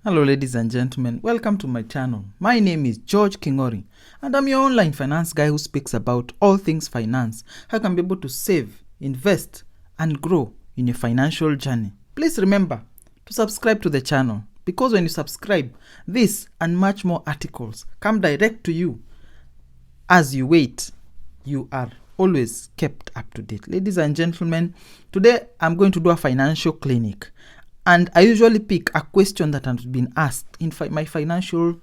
Hello ladies and gentlemen, welcome to my channel. My name is George Kingori and I'm your online finance guy who speaks about all things finance. How you can be able to save, invest and grow in your financial journey. Please remember to subscribe to the channel because when you subscribe, this and much more articles come direct to you. As you wait, you are always kept up to date. Ladies and gentlemen, today I'm going to do a financial clinic. And I usually pick a question that has been asked in my financial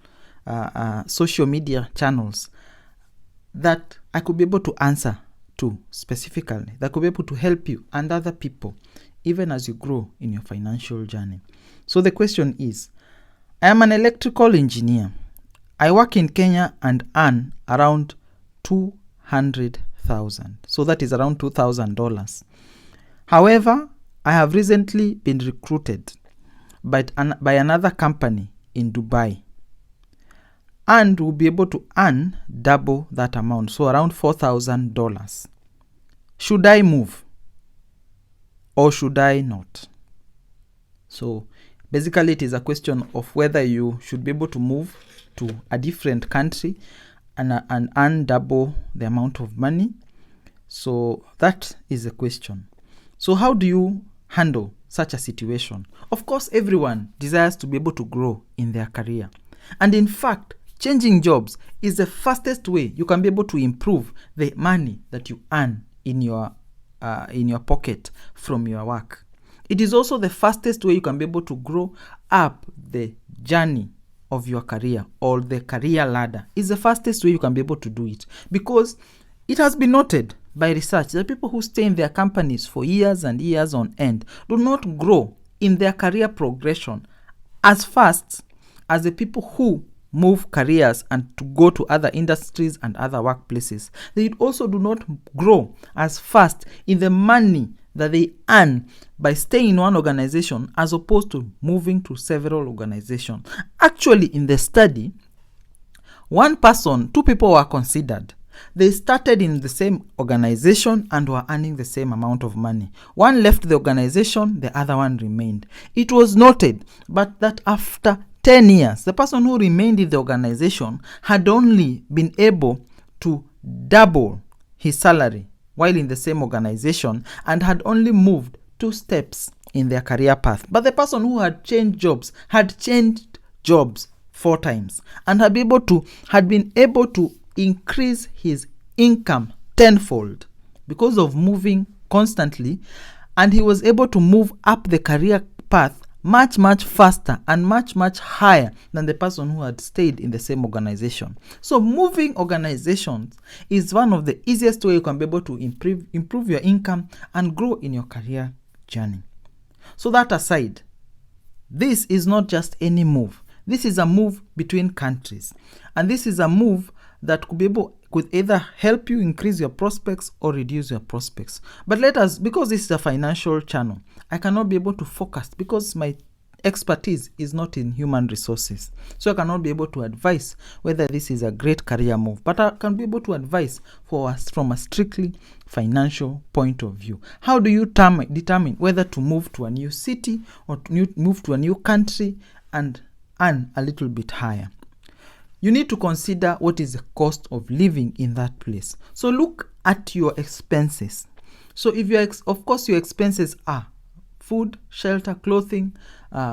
social media channels that I could be able to answer to specifically, that could be able to help you and other people, even as you grow in your financial journey. So the question is, I am an electrical engineer. I work in Kenya and earn around 200,000. So that is around $2,000. However, I have recently been recruited by another company in Dubai and will be able to earn double that amount, so around $4,000. Should I move or should I not? So basically it is a question of whether you should be able to move to a different country and earn double the amount of money. So that is the question. So how do you handle such a situation? Of course, everyone desires to be able to grow in their career. And in fact, changing jobs is the fastest way you can be able to improve the money that you earn in your pocket from your work. It is also the fastest way you can be able to grow up the journey of your career, or the career ladder. Is the fastest way you can be able to do it, because it has been noted by research that people who stay in their companies for years and years on end do not grow in their career progression as fast as the people who move careers and to go to other industries and other workplaces. They also do not grow as fast in the money that they earn by staying in one organization as opposed to moving to several organizations. Actually, in the study, two people were considered. They started in the same organization and were earning the same amount of money. One left the organization, the other one remained. It was noted, but that after 10 years, the person who remained in the organization had only been able to double his salary while in the same organization and had only moved 2 steps in their career path. But the person who had changed jobs 4 times and had been able to increase his income tenfold because of moving constantly, and he was able to move up the career path much faster and much higher than the person who had stayed in the same organization. So moving organizations is one of the easiest way you can be able to improve your income and grow in your career journey. So that aside, this is not just any move. This is a move between countries, and this is a move that could either help you increase your prospects or reduce your prospects. But because this is a financial channel, I cannot be able to focus because my expertise is not in human resources. So I cannot be able to advise whether this is a great career move, but I can be able to advise for us from a strictly financial point of view. How do you determine whether to move to a new city or move to a new country and earn a little bit higher? You need to consider what is the cost of living in that place. So look at your expenses. So if of course your expenses are food, shelter, clothing,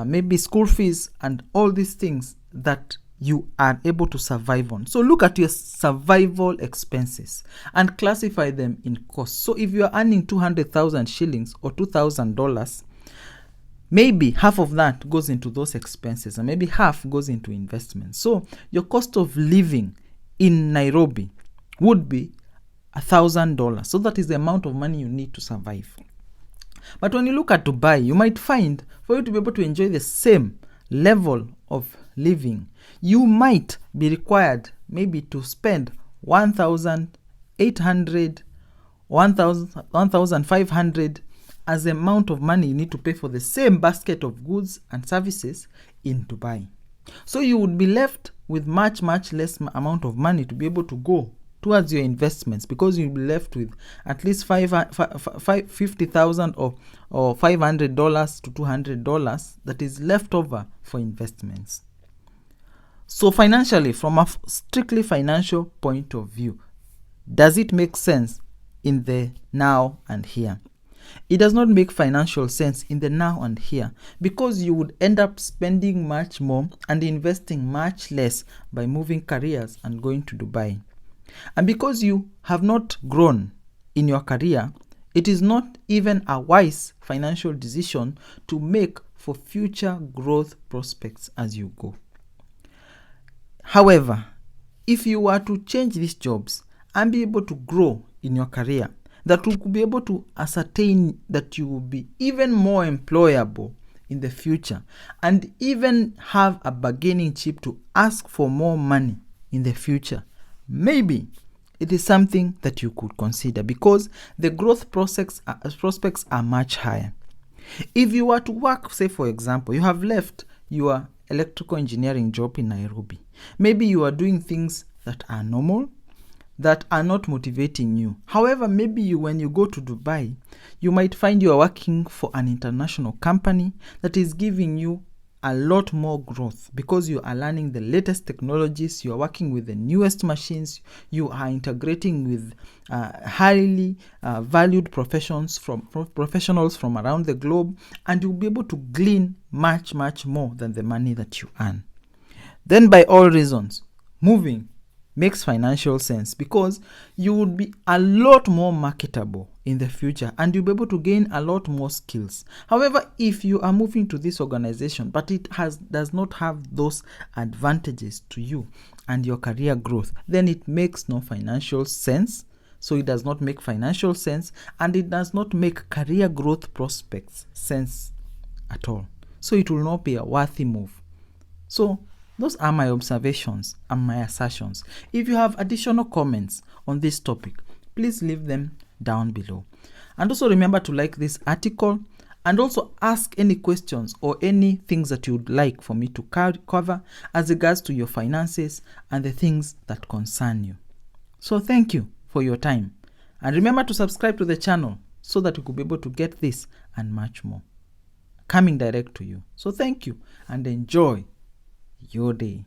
maybe school fees, and all these things that you are able to survive on. So look at your survival expenses and classify them in costs. So if you are earning 200,000 shillings or $2,000, maybe half of that goes into those expenses and maybe half goes into investments. So your cost of living in Nairobi would be $1,000. So that is the amount of money you need to survive. But when you look at Dubai, you might find for you to be able to enjoy the same level of living, you might be required maybe to spend 1,800, 1,500 as the amount of money you need to pay for the same basket of goods and services in Dubai. So you would be left with much less amount of money to be able to go to towards your investments, because you'll be left with at least $50,000 or $500 to $200 that is left over for investments. So financially, from a strictly financial point of view, does it make sense in the now and here? It does not make financial sense in the now and here, because you would end up spending much more and investing much less by moving careers and going to Dubai. And because you have not grown in your career, it is not even a wise financial decision to make for future growth prospects as you go. However, if you were to change these jobs and be able to grow in your career, that will be able to ascertain that you will be even more employable in the future and even have a bargaining chip to ask for more money in the future, maybe it is something that you could consider, because the growth prospects are much higher. If you were to work, say for example, you have left your electrical engineering job in Nairobi. Maybe you are doing things that are normal, that are not motivating you. However, maybe when you go to Dubai, you might find you are working for an international company that is giving you a lot more growth, because you are learning the latest technologies, you are working with the newest machines, you are integrating with highly valued professionals from around the globe, and you'll be able to glean much more than the money that you earn. Then by all reasons, moving makes financial sense, because you would be a lot more marketable in the future and you'll be able to gain a lot more skills. However, if you are moving to this organization but it does not have those advantages to you and your career growth, then it makes no financial sense. So it does not make financial sense, and it does not make career growth prospects sense at all. So it will not be a worthy move. So those are my observations and my assertions. If you have additional comments on this topic, please leave them down below. And also remember to like this article, and also ask any questions or any things that you'd like for me to cover as regards to your finances and the things that concern you. So thank you for your time. And remember to subscribe to the channel so that you could be able to get this and much more coming direct to you. So thank you and enjoy your day.